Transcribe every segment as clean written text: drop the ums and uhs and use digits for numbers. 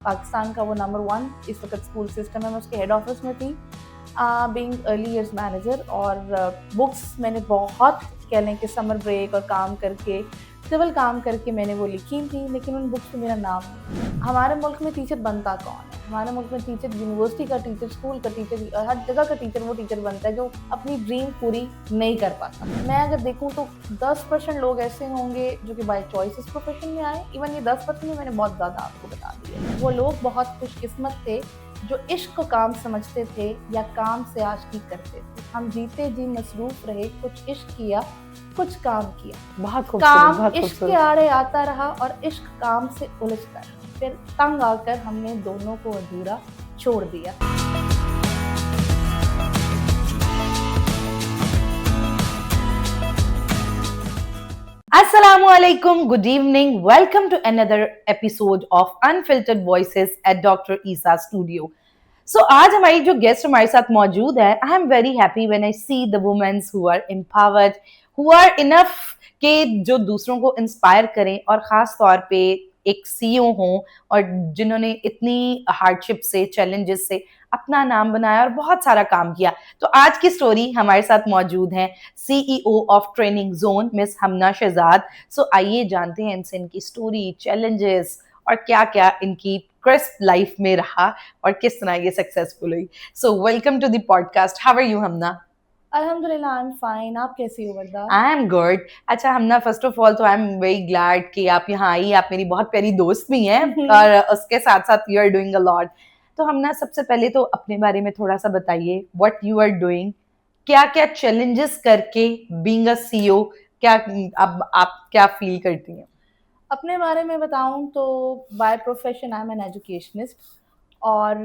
पाकिस्तान का वो नंबर 1 इस वक्त स्कूल सिस्टम है। मैं उसके हेड ऑफिस में थी बीइंग अर्ली ईयर्स मैनेजर, और बुक्स मैंने बहुत कह लें कि समर ब्रेक और काम करके सिविल काम करके मैंने वो लिखी थी, लेकिन उन बुक्स में मेरा नाम नहीं। हमारे मुल्क में टीचर बनता कौन है? हमारे मुल्क में टीचर यूनिवर्सिटी का टीचर, स्कूल का टीचर, हर जगह का टीचर वो टीचर बनता है जो अपनी ड्रीम पूरी नहीं कर पाता। मैं अगर देखूं तो 10% लोग ऐसे होंगे जो कि बाय चॉइस इस प्रोफेशन में आए। इवन ये 10% में मैंने बहुत ज़्यादा आपको बता दिया। वो लोग बहुत खुशकिस्मत थे जो इश्क को काम समझते थे या काम से आशिकी करते थे। हम जीते जी मसरूफ रहे, कुछ इश्क किया, कुछ काम किया। बहुत खूबसूरत, काम बहुत इश्क के खूबसूरत। आड़े आता रहा और इश्क काम से उलझता रहा। फिर तंग आकर हमने दोनों को अधूरा छोड़ दिया। Assalamualaikum, good evening. Welcome to another episode of Unfiltered Voices at Dr. Isa Studio. So आज हमारी जो गेस्ट हमारे साथ मौजूद है, I am very happy when I see the womens who are empowered, who are enough के जो दूसरों को इंस्पायर करें, और खास तौर पे एक सीईओ हों और जिन्होंने इतनी हार्डशिप से, चैलेंजेस से अपना नाम बनाया और बहुत सारा काम किया। तो आज की स्टोरी हमारे साथ मौजूद हैं CEO of training zone miss Hamna Shahzad. So आइए जानते हैं इनसे इनकी स्टोरी, चैलेंजेस और क्या क्या इनकी क्रिस्प लाइफ में रहा और किस तरह ये सक्सेसफुल हुई। So welcome to the podcast. How are you Hamna? अल्हम्दुलिल्लाह, आई एम फाइन। आप कैसी हो वरदा? I am good. अच्छा हमना, फर्स्ट ऑफ ऑल तो आई एम वेरी ग्लैड कि आप यहाँ आई। आप मेरी बहुत प्यारी दोस्त भी हैं और उसके साथ साथ you are doing a lot. तो हमना, सबसे पहले तो अपने बारे में थोड़ा सा बताइए, व्हाट यू आर डूइंग, क्या क्या चैलेंजेस करके बीइंग अ सीईओ, क्या अब आप क्या फील करती हैं? अपने बारे में बताऊं तो by profession I am an educationist, और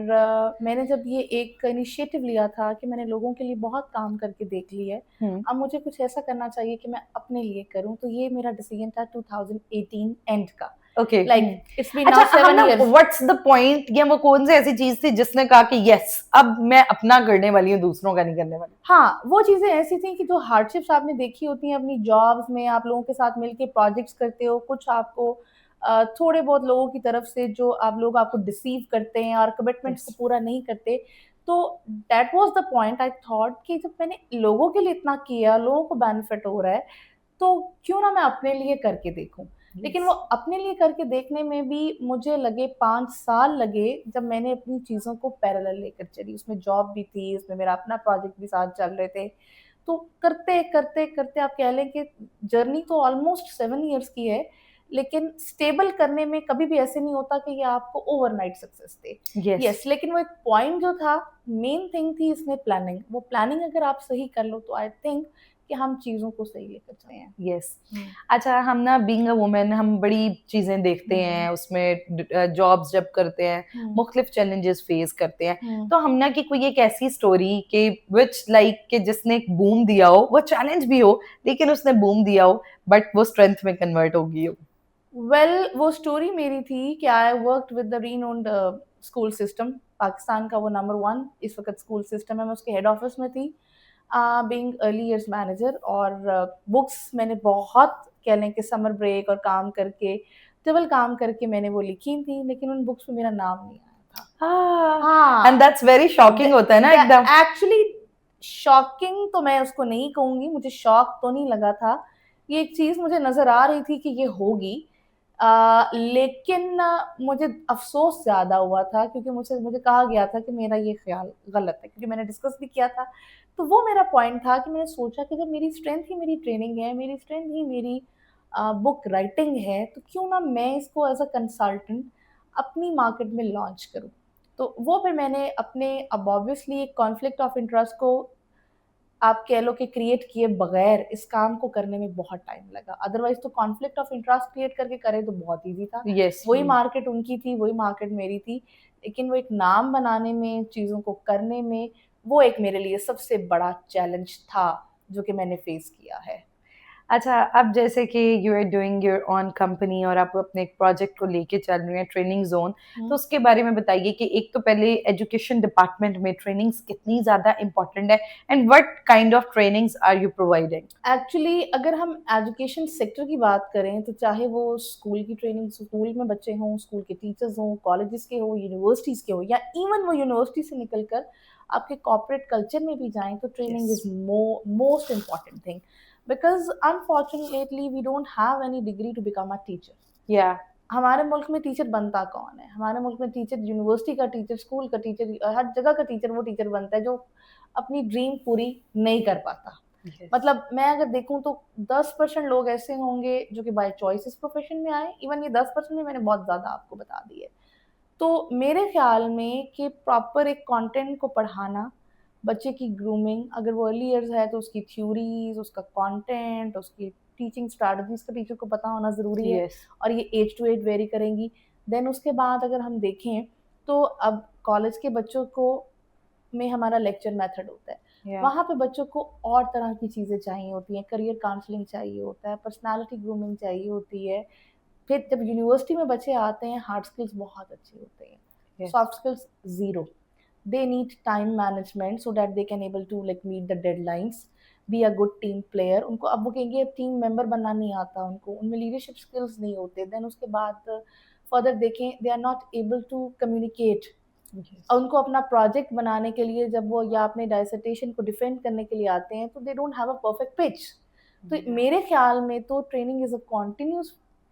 मैंने जब ये एक इनिशिएटिव लिया था कि मैंने लोगों के लिए बहुत काम करके देख ली है, अब मुझे कुछ ऐसा करना चाहिए कि मैं अपने लिए करूं, तो ये मेरा डिसीजन था 2018 एंड का। ओके, लाइक इट्स बीन अच्छा now 7 Hamna, years. What's the point, या वो कौन सी ऐसी चीज थी जिसने कहा कि यस अब मैं अपना करने वाली हूँ, दूसरों का नहीं करने वाली? हाँ, वो चीज़ें ऐसी थी कि जो हार्डशिप्स आपने देखी होती हैं अपनी जॉब्स में, आप लोगों के साथ मिलके प्रोजेक्ट्स करते हो, कुछ आपको थोड़े बहुत लोगों की तरफ से जो आप लोग आपको डिसीव करते हैं और कमिटमेंट्स को पूरा नहीं करते। तो that was the point I thought कि जब मैंने लोगों के लिए इतना किया, लोगों को बेनिफिट हो रहा है, तो क्यों ना मैं अपने लिए करके देखूँ। लेकिन वो अपने लिए करके देखने में भी मुझे लगे 5 साल लगे, जब मैंने अपनी चीज़ों को पैरेलल लेकर चली। उसमें जॉब भी थी, उसमें मेरा अपना प्रोजेक्ट भी साथ चल रहे थे। तो करते आप कह लें कि जर्नी तो ऑलमोस्ट 7 इयर्स की है, लेकिन स्टेबल करने में कभी भी ऐसे नहीं होता कि ये आपको ओवरनाइट सक्सेस दे। यस। लेकिन वो एक पॉइंट जो था, मेन थिंग थी इसमें प्लानिंग। वो प्लानिंग अगर आप सही कर लो तो आई थिंक कि हम चीज़ों को सही लेकर चले हैं। यस। अच्छा हम ना, बीइंग अ वुमेन, हम बड़ी चीजें देखते हैं उसमें, जॉब्स जब करते हैं मुख्तलिफ चैलेंजेस फेस करते हैं। तो हमना की कोई एक ऐसी स्टोरी के विच लाइक के जिसने एक बूम दिया हो, वो चैलेंज भी हो लेकिन उसने बूम दिया हो, बट वो स्ट्रेंथ में कन्वर्ट हो गई हो? वो स्टोरी मेरी थी कि I worked with the renowned school system. Pakistan का वो नंबर 1 इस वक्त स्कूल सिस्टम है। मैं उसके हेड ऑफिस में थी बीइंग अर्ली ईयर्स मैनेजर, और बुक्स मैंने बहुत कह लें कि समर ब्रेक और काम करके सिविल काम करके मैंने वो लिखी थी, लेकिन उन बुक्स में मेरा नाम नहीं आया था। एंड दैट्स वेरी शॉकिंग होता है ना एकदम। एक्चुअली शॉकिंग तो मैं उसको नहीं कहूंगी, मुझे शॉक तो नहीं लगा था। ये एक चीज मुझे नजर आ रही थी कि ये होगी, लेकिन मुझे अफसोस ज़्यादा हुआ था क्योंकि मुझे मुझे कहा गया था कि मेरा ये ख्याल गलत है, क्योंकि मैंने डिस्कस भी किया था। तो वो मेरा पॉइंट था कि मैंने सोचा कि जब मेरी स्ट्रेंथ ही मेरी ट्रेनिंग है, मेरी स्ट्रेंथ ही मेरी बुक राइटिंग है, तो क्यों ना मैं इसको एज अ कंसल्टेंट अपनी मार्केट में लॉन्च करूँ। तो वो फिर मैंने अपने, अब ऑब्वियसली एक कॉन्फ्लिक्ट ऑफ इंटरेस्ट को आप कह लो कि क्रिएट किए बगैर इस काम को करने में बहुत टाइम लगा। अदरवाइज तो कॉन्फ्लिक्ट ऑफ इंटरेस्ट क्रिएट करके करे तो बहुत ईजी था। यस। वही मार्केट उनकी थी, वही मार्केट मेरी थी, लेकिन वो एक नाम बनाने में, चीज़ों को करने में, वो एक मेरे लिए सबसे बड़ा चैलेंज था जो कि मैंने फेस किया है। अच्छा, अब जैसे कि you are doing your own company और आप अपने एक प्रोजेक्ट को लेके चल रही हैं ट्रेनिंग ज़ोन, तो उसके बारे में बताइए कि एक तो पहले एजुकेशन डिपार्टमेंट में ट्रेनिंग्स कितनी ज़्यादा इम्पोर्टेंट है and what kind of trainings are you providing? Actually अगर हम एजुकेशन सेक्टर की बात करें तो चाहे वो स्कूल की ट्रेनिंग, स्कूल में बच्चे हों, स्कूल के टीचर्स हों, कॉलेजेस के हों, यूनिवर्सिटीज़ के हों, या इवन वो यूनिवर्सिटी से निकल कर आपके कॉर्पोरेट कल्चर में भी जाएँ, तो training yes, is most important thing, because unfortunately we don't have any degree to become a teacher. या हमारे मुल्क में टीचर बनता कौन है? हमारे मुल्क में टीचर यूनिवर्सिटी का टीचर, स्कूल का टीचर, हर जगह का टीचर वो टीचर बनता है जो अपनी ड्रीम पूरी नहीं कर पाता। यस, मतलब मैं अगर देखूँ तो 10% लोग ऐसे होंगे जो कि बाय चॉइस इस प्रोफ़ेशन में आए, इवन ये 10% भी मैंने बहुत ज़्यादा आपको बता दी है। तो मेरे ख़्याल में कि प्रॉपर एक कंटेंट को पढ़ाना, बच्चे की ग्रूमिंग, अगर वो अर्ली ईयर्स है तो उसकी थ्योरीज़, उसका कंटेंट, उसकी टीचिंग स्ट्रैटेजीज़ का टीचर को पता होना ज़रूरी है, यस, और ये एज टू एज वेरी करेंगी। देन उसके बाद अगर हम देखें तो अब कॉलेज के बच्चों को में हमारा लेक्चर मेथड होता है। या वहाँ पे बच्चों को और तरह की चीज़ें चाहिए होती हैं, करियर काउंसलिंग चाहिए होता है, पर्सनैलिटी ग्रूमिंग चाहिए होती है। फिर जब यूनिवर्सिटी में बच्चे आते हैं, हार्ड स्किल्स बहुत अच्छे होते हैं, yes, soft skills zero. They need time management so that they can able to like meet the deadlines, be a good team player। उनको अब वो कहेंगे टीम मेंबर बनना नहीं आता उनको, उनमें लीडरशिप स्किल्स नहीं होते। देन उसके बाद फर्दर देखें, they are not able to communicate. Yes, उनको अपना प्रोजेक्ट बनाने के लिए जब वो या अपने डाइसर्टेशन को डिफेंड करने के लिए आते हैं तो they don't have a perfect pitch. तो या मेरे ख्याल में तो training is a continuous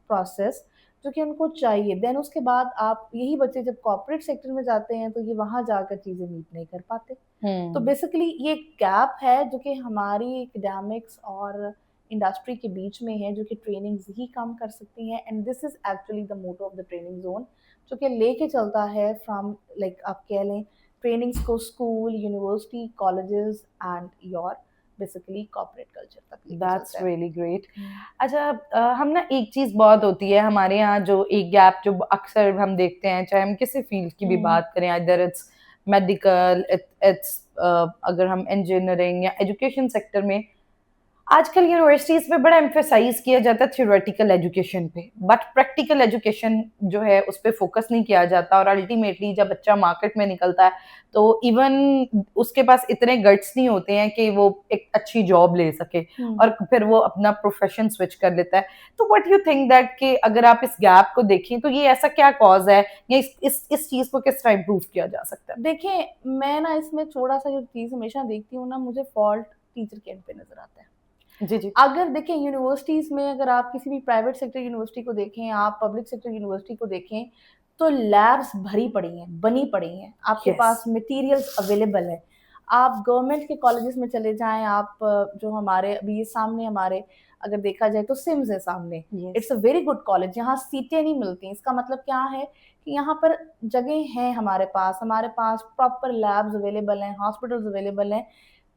process जो कि उनको चाहिए। देन उसके बाद आप यही बच्चे जब कॉर्पोरेट सेक्टर में जाते हैं तो ये वहाँ जाकर चीज़ें मीट नहीं कर पाते। तो हुँ। बेसिकली ये गैप है जो कि हमारी एकेडमिक्स और इंडस्ट्री के बीच में है, जो कि ट्रेनिंग्स ही कम कर सकती हैं, and this is actually the motto of the training zone, जो कि लेके चलता है फ्रॉम लाइक आप कह लें ट्रेनिंग्स को school, university, colleges and your basically corporate culture तक लेके दैट्स चलता है। Really great. हुँ। अच्छा, हम ना एक चीज़ बहुत होती है हमारे यहाँ, जो एक गैप जो अक्सर हम देखते हैं, चाहे हम किसी फ़ील्ड की भी हुँ। बात करें, आइदर इट्स मेडिकल, इट्स अगर हम इंजीनियरिंग या एजुकेशन सेक्टर में, आजकल यूनिवर्सिटीज़ में बड़ा एम्फसाइज़ किया जाता है थ्योरेटिकल एजुकेशन पे, बट प्रैक्टिकल एजुकेशन जो है उस पे फ़ोकस नहीं किया जाता, और अल्टीमेटली जब बच्चा मार्केट में निकलता है, तो इवन उसके पास इतने गट्स नहीं होते हैं कि वो एक अच्छी जॉब ले सके, हुँ। और फिर वो अपना प्रोफ़ेशन स्विच कर लेता है। तो व्हाट यू थिंक दैट कि अगर आप इस गैप को देखें, तो ये ऐसा क्या कॉज़ है, या इस चीज़ को किस तरह इम्प्रूव किया जा सकता है? देखिए, मैं ना इसमें थोड़ा-सा जो चीज़ हमेशा देखती हूँ ना, मुझे फ़ॉल्ट टीचर के एंड पे नज़र आता है। जी, जी। अगर देखिए यूनिवर्सिटीज़ में अगर आप किसी भी प्राइवेट सेक्टर यूनिवर्सिटी को देखें, आप पब्लिक सेक्टर यूनिवर्सिटी को देखें, तो लैब्स भरी पड़ी हैं, बनी पड़ी हैं, आपके यस, पास मटीरियल्स अवेलेबल हैं। आप गवर्नमेंट के कॉलेजेस में चले जाएँ, आप जो हमारे अभी ये सामने हमारे अगर देखा जाए तो सिम्स है सामने, yes, it's a very good college, यहाँ सीटें नहीं मिलती। इसका मतलब क्या है कि यहाँ पर जगह है हमारे पास प्रॉपर लैब्स अवेलेबल हैं, हॉस्पिटल्स अवेलेबल हैं,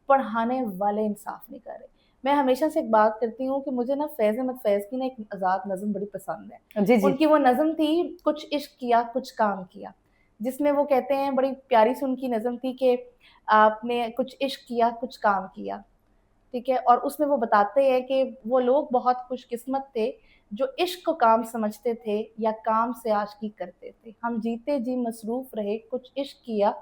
पढ़ाने वाले इंसाफ नहीं कर रहे। मैं हमेशा से एक बात करती हूँ कि मुझे ना फ़ैज़ अहमद फ़ैज़ की ना एक आज़ाद नज़्म बड़ी पसंद है। जी, जी। उनकी वो नज़्म थी, कुछ इश्क किया, कुछ काम किया, जिसमें वो कहते हैं, बड़ी प्यारी सी उनकी नज़्म थी कि आपने कुछ इश्क किया, कुछ काम किया, ठीक है? और उसमें वो बताते हैं कि वो लोग बहुत खुशकिस्मत थे, जो इश्क को काम समझते थे या काम से आशिकी करते थे। हम जीते जी मसरूफ़ रहे, कुछ इश्क किया,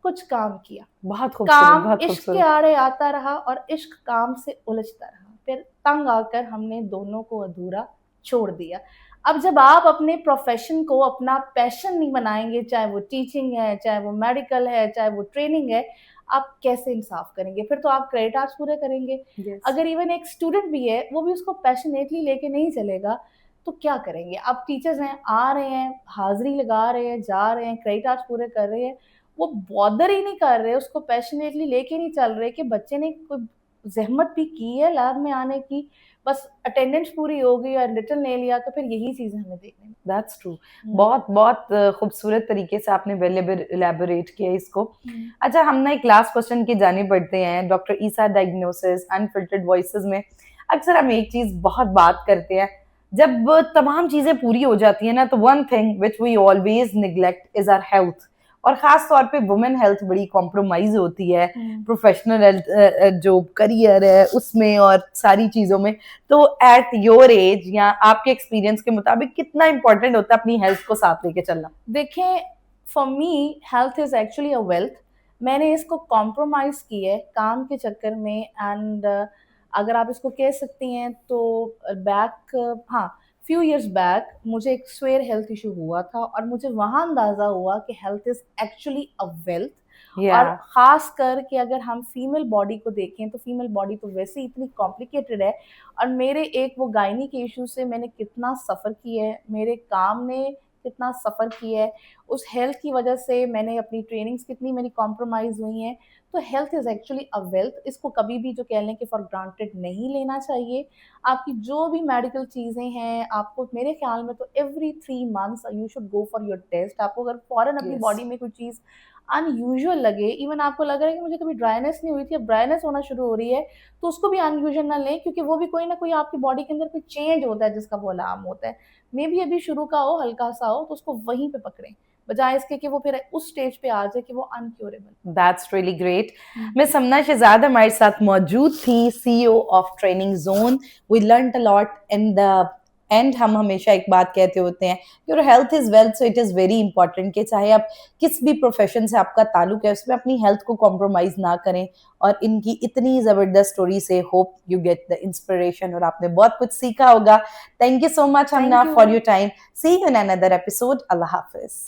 कुछ काम किया। बहुत खूबसूरत, काम बहुत इश्क के खूबसूरत। आड़े आता रहा और इश्क काम से उलझता रहा। फिर तंग आकर हमने दोनों को अधूरा छोड़ दिया। अब जब आप अपने प्रोफ़ेशन को अपना पैशन नहीं बनाएँगे, चाहे वो टीचिंग है, चाहे वो मेडिकल है, चाहे वो ट्रेनिंग है, आप कैसे इंसाफ़ करेंगे? फिर तो आप क्रेडिट आवर्स पूरे करेंगे। यस। अगर इवन एक स्टूडेंट भी है, वो भी उसको पैशनेटली लेके नहीं चलेगा, तो क्या करेंगे? आप टीचर्स हैं, आ रहे हैं, हाज़िरी लगा रहे हैं, जा रहे हैं, क्रेडिट आवर्स पूरे कर रहे हैं, वो बॉदर ही नहीं कर रहे, उसको पैशनेटली लेके नहीं चल रहे कि बच्चे ने कोई ज़हमत भी की है लैब में आने की, बस अटेंडेंस पूरी हो गई और रिटन ले लिया, तो फिर यही चीज़ें हमें देखने में। That's true. हुँ। बहुत बहुत खूबसूरत तरीके से आपने वेल इलैबोरेट किया इसको। हुँ। अच्छा, हम ना एक लास्ट क्वेश्चन की जानिब बढ़ते हैं। डॉक्टर ईसा डायग्नोसिस अनफिल्टर्ड वॉइसेस में अक्सर हम एक चीज़ बहुत बात करते हैं, जब तमाम चीज़ें पूरी हो जाती हैं ना, तो one thing which we always neglect is our health. और खास तौर पे वुमेन हेल्थ बड़ी कॉम्प्रोमाइज होती है प्रोफेशनल हेल्थ, जो करियर है उसमें और सारी चीजों में। तो एट योर एज या आपके एक्सपीरियंस के मुताबिक कितना इंपॉर्टेंट होता है अपनी हेल्थ को साथ लेके चलना? देखें, for me health is actually a wealth. मैंने इसको कॉम्प्रोमाइज की है काम के चक्कर में, एंड अगर आप इसको कह सकती हैं तो हाँ, फ्यू इयर्स बैक मुझे एक स्वेयर हेल्थ इशू हुआ था, और मुझे वहाँ अंदाज़ा हुआ कि health is actually a wealth. और या ख़ास कर कि अगर हम फीमेल बॉडी को देखें तो फीमेल बॉडी तो वैसे ही इतनी कॉम्प्लिकेटेड है, और मेरे एक वो गायनी के इशू से मैंने कितना सफ़र किया है, मेरे काम ने कितना सफ़र किया है, उस हेल्थ की वजह से मैंने अपनी ट्रेनिंग्स कितनी मेरी कॉम्प्रोमाइज़ हुई हैं। तो health is actually a wealth, इसको कभी भी जो कह लें कि फॉर ग्रांटेड नहीं लेना चाहिए। आपकी जो भी मेडिकल चीज़ें हैं, आपको मेरे ख्याल में तो every 3 months you should go for your test. आपको अगर फ़ौरन अपनी यस, बॉडी में कोई चीज़ अनयूजुअल लगे, इवन आपको लग रहा है कि मुझे कभी ड्राइनेस नहीं हुई थी, अब ड्राइनेस होना शुरू हो रही है, तो उसको भी अनयूजुअल ना लें, क्योंकि वो भी कोई ना कोई आपकी बॉडी के अंदर कोई चेंज होता है जिसका वो अलार्म होता है। मेबी अभी शुरू का हो, हल्का-सा हो, तो उसको वहीं पे पकड़ें, बजाए इसके कि वो फिर उस स्टेज पे आ जाए कि वो uncurable. That's really great. Miss Samna Shahzad हमारे साथ मौजूद थी, CEO of training zone. We learn a lot in the end. हम हमेशा एक बात कहते होते हैं, your health is wealth, so it is very important कि चाहे आप किस भी प्रोफेशन से आपका ताल्लुक है उसमें अपनी हेल्थ को कॉम्प्रोमाइज ना करें। और इनकी इतनी जबरदस्त स्टोरी से hope you get the inspiration और आपने बहुत कुछ सीखा होगा। Thank you so much Hamna thank for you. Your time. See you in another episode. अल्लाह हाफिज।